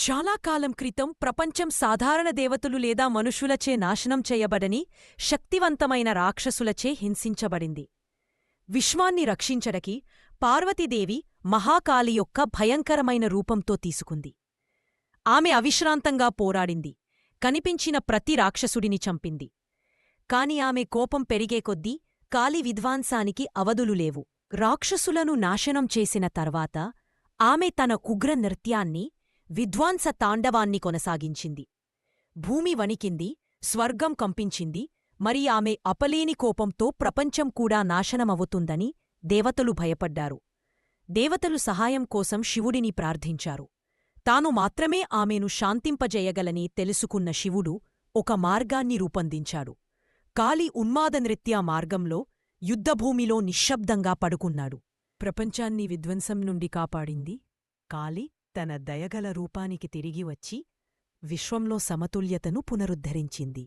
చాలా కాలం క్రితం ప్రపంచం సాధారణ దేవతలు లేదా మనుషులచే నాశనం చేయబడని శక్తివంతమైన రాక్షసులచే హింసించబడింది. విశ్వాన్ని రక్షించడకి పార్వతీదేవి మహాకాళి యొక్క భయంకరమైన రూపంతో తీసుకుంది. ఆమె అవిశ్రాంతంగా పోరాడింది, కనిపించిన ప్రతి రాక్షసుడిని చంపింది. కాని ఆమె కోపం పెరిగే కొద్దీ కాళి విధ్వంసానికి అవధులు లేవు. రాక్షసులను నాశనం చేసిన తర్వాత ఆమె తన ఉగ్ర నృత్యాన్ని, విధ్వంస తాండవాన్ని కొనసాగించింది. భూమి వణికింది, స్వర్గం కంపించింది. మరి ఆమె అపలేని కోపంతో ప్రపంచం కూడా నాశనమవుతుందని దేవతలు భయపడ్డారు. దేవతలు సహాయం కోసం శివుడిని ప్రార్థించారు. తాను మాత్రమే ఆమెను శాంతింపజేయగలని తెలుసుకున్న శివుడు ఒక మార్గాన్ని రూపొందించాడు. కాళి ఉన్మాద నృత్య మార్గంలో యుద్ధభూమిలో నిశ్శబ్దంగా పడుకున్నాడు. ప్రపంచాన్ని విధ్వంసం నుండి కాపాడింది కాళి తన దయగల రూపానికి తిరిగి వచ్చి విశ్వంలో సమతుల్యతను పునరుద్ధరించింది.